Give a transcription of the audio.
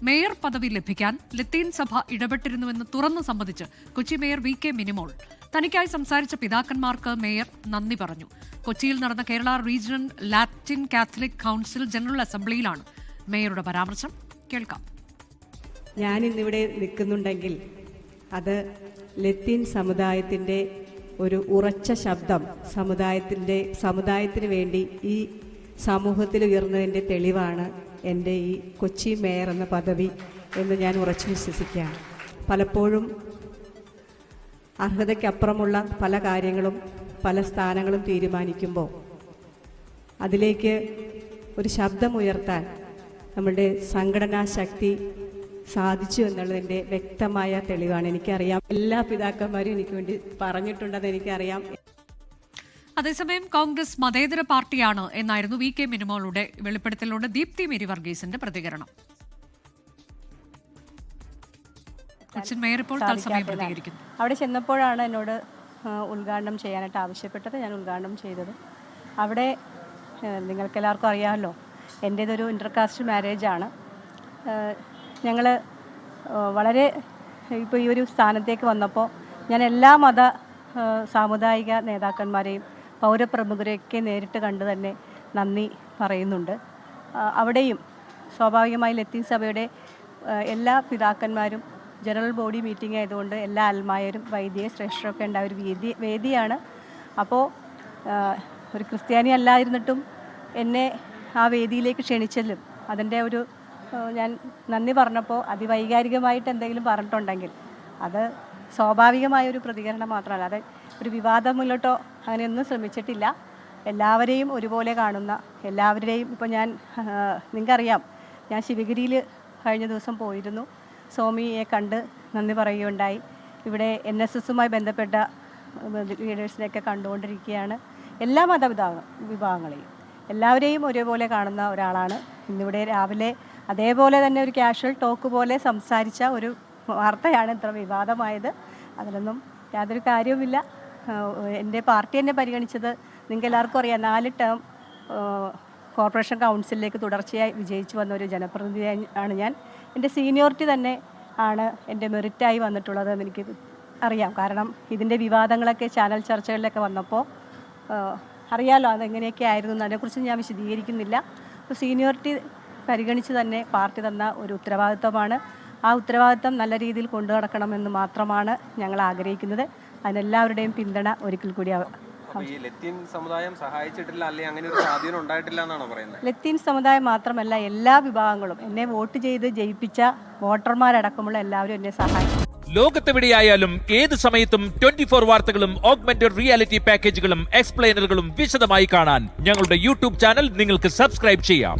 Mayor പദവി ലഭിക്കാൻ ലത്തീൻ സഭ ഇടപെട്ടിരുന്നുവെന്ന് തുറന്നു സമ്മതിച്ച് കൊച്ചി മേയർ VK മിനിമോൾ. തനിക്കായി സംസാരിച്ച പിതാക്കന്മാർക്ക് മേയർ നന്ദി പറഞ്ഞു. കൊച്ചിയിൽ നടന്ന കേരള റീജിയണൽ ലാറ്റിൻ കാത്തലിക് കൗൺസിൽ ജനറൽ അസംബ്ലിയിലാണ് മേയറുടെ പരാമർശം. കേൾക്കാം. ഞാൻ ഇന്നിവിടെ നിൽക്കുന്നുണ്ടെങ്കിൽ അത് ലത്തീൻ സമുദായത്തിൻ്റെ ഒരു ഉറച്ച ശബ്ദം സമുദായത്തിന് വേണ്ടി ഈ സമൂഹത്തിൽ ഉയർന്നതിൻ്റെ തെളിവാണ് എൻ്റെ ഈ കൊച്ചി മേയർ എന്ന പദവി എന്ന് ഞാൻ ഉറച്ചു വിശ്വസിക്കുകയാണ്. പലപ്പോഴും അർഹതയ്ക്കപ്പുറമുള്ള പല കാര്യങ്ങളും പല സ്ഥാനങ്ങളും തീരുമാനിക്കുമ്പോൾ അതിലേക്ക് ഒരു ശബ്ദമുയർത്താൻ നമ്മളുടെ സംഘടനാ ശക്തി സാധിച്ചു എന്നുള്ളതിൻ്റെ വ്യക്തമായ തെളിവാണ്. എനിക്കറിയാം, എല്ലാ പിതാക്കന്മാരും എനിക്ക് വേണ്ടി പറഞ്ഞിട്ടുണ്ടെന്ന് എനിക്കറിയാം. അതേസമയം കോൺഗ്രസ് മതേതര പാർട്ടിയാണ് എന്നായിരുന്നു VK മിനിമോളുടെ വെളിപ്പെടുത്തലിലൂടെ ദീപ്തി മേരി വർഗീസിന്റെ പ്രതികരണം. അവിടെ ചെന്നപ്പോഴാണ് എന്നോട് ഉദ്ഘാടനം ചെയ്യാനായിട്ട് ആവശ്യപ്പെട്ടത്. ഞാൻ ഉദ്ഘാടനം ചെയ്തത്. അവിടെ നിങ്ങൾക്കെല്ലാവർക്കും അറിയാമല്ലോ, എൻ്റേതൊരു ഇൻ്റർകാസ്റ്റ് മാരേജാണ്. ഞങ്ങൾ വളരെ ഇപ്പോൾ ഈ ഒരു സ്ഥാനത്തേക്ക് വന്നപ്പോൾ ഞാൻ എല്ലാ സാമുദായിക നേതാക്കന്മാരെയും പൗരപ്രമുഖരെയൊക്കെ നേരിട്ട് കണ്ട് തന്നെ നന്ദി പറയുന്നുണ്ട്. അവിടെയും സ്വാഭാവികമായി ലത്തീൻ സഭയുടെ എല്ലാ പിതാക്കന്മാരും ജനറൽ ബോഡി മീറ്റിംഗ് ആയതുകൊണ്ട് എല്ലാ അൽമായരും വൈദിക ശ്രേഷ്ഠരൊക്കെ ഉണ്ടായ ഒരു വേദിയാണ്. അപ്പോൾ ഒരു ക്രിസ്ത്യാനി അല്ലായിരുന്നിട്ടും എന്നെ ആ വേദിയിലേക്ക് ക്ഷണിച്ചതിലും അതിൻ്റെ ഒരു ഞാൻ നന്ദി പറഞ്ഞപ്പോൾ അതിവൈകാരികമായിട്ട് എന്തെങ്കിലും പറഞ്ഞിട്ടുണ്ടെങ്കിൽ അത് സ്വാഭാവികമായ ഒരു പ്രതികരണം മാത്രമല്ല, അത് ഒരു വിവാദം മുന്നോട്ടോ അങ്ങനെയൊന്നും ശ്രമിച്ചിട്ടില്ല. എല്ലാവരെയും ഒരുപോലെ കാണുന്ന എല്ലാവരുടെയും ഇപ്പോൾ നിങ്ങൾക്കറിയാം, ഞാൻ ശിവഗിരിയിൽ കഴിഞ്ഞ ദിവസം പോയിരുന്നു. സ്വാമിയെ കണ്ട് നന്ദി പറയുകയുണ്ടായി. ഇവിടെ NSSുമായി ബന്ധപ്പെട്ട ലീഡേഴ്സിനെയൊക്കെ കണ്ടുകൊണ്ടിരിക്കുകയാണ്. എല്ലാ വിഭാഗങ്ങളെയും എല്ലാവരെയും ഒരുപോലെ കാണുന്ന ഒരാളാണ്. ഇന്നിവിടെ രാവിലെ അതേപോലെ തന്നെ ഒരു കാഷ്വൽ ടോക്ക് പോലെ സംസാരിച്ച ഒരു വാർത്തയാണ് ഇത്ര വിവാദമായത്. അതിലൊന്നും യാതൊരു കാര്യവുമില്ല. എൻ്റെ പാർട്ടി എന്നെ പരിഗണിച്ചത് നിങ്ങൾക്ക് എല്ലാവർക്കും അറിയാം. 4 ടേം കോർപ്പറേഷൻ കൗൺസിലിലേക്ക് തുടർച്ചയായി വിജയിച്ചു വന്ന ഒരു ജനപ്രതിനിധിയാണ് ഞാൻ. എൻ്റെ സീനിയോറിറ്റി തന്നെ ആണ് എൻ്റെ മെറിറ്റായി വന്നിട്ടുള്ളതെന്ന് എനിക്ക് അറിയാം. കാരണം ഇതിൻ്റെ വിവാദങ്ങളൊക്കെ ചാനൽ ചർച്ചകളിലൊക്കെ വന്നപ്പോൾ അറിയാമല്ലോ അതെങ്ങനെയൊക്കെ ആയിരുന്നു. അതിനെക്കുറിച്ച് ഞാൻ വിശദീകരിക്കുന്നില്ല. അപ്പോൾ സീനിയോറിറ്റി പരിഗണിച്ച് തന്നെ പാർട്ടി തന്ന ഒരു ഉത്തരവാദിത്വമാണ്. ആ ഉത്തരവാദിത്വം നല്ല രീതിയിൽ കൊണ്ടു നടക്കണമെന്ന് മാത്രമാണ് ഞങ്ങൾ ആഗ്രഹിക്കുന്നത്. അതിനെല്ലാവരുടെയും പിന്തുണ ഒരിക്കൽ കൂടി. ലത്തീൻ സമുദായം സഹായിച്ചിട്ടില്ല, അല്ലെങ്കിൽ അങ്ങനെ ഒരു സ്വാധീനം ഉണ്ടായിട്ടില്ല എന്നാണോ പറയുന്നത്? ലത്തീൻ സമുദായം മാത്രമല്ല, എല്ലാ വിഭാഗങ്ങളും എന്നെ വോട്ട് ചെയ്ത് ജയിപ്പിച്ച വോട്ടർമാരടക്കമുള്ള എല്ലാവരും എന്നെ സഹായിച്ചു. ലോകത്തെവിടെയായാലും ഏത് സമയത്തും 24 വാർത്തകളും ഓഗ്മെന്റഡ് റിയാലിറ്റി പാക്കേജുകളും എക്സ്പ്ലെയിനറുകളും വിശദമായി കാണാൻ ഞങ്ങളുടെ YouTube ചാനൽ നിങ്ങൾക്ക് സബ്സ്ക്രൈബ് ചെയ്യാം.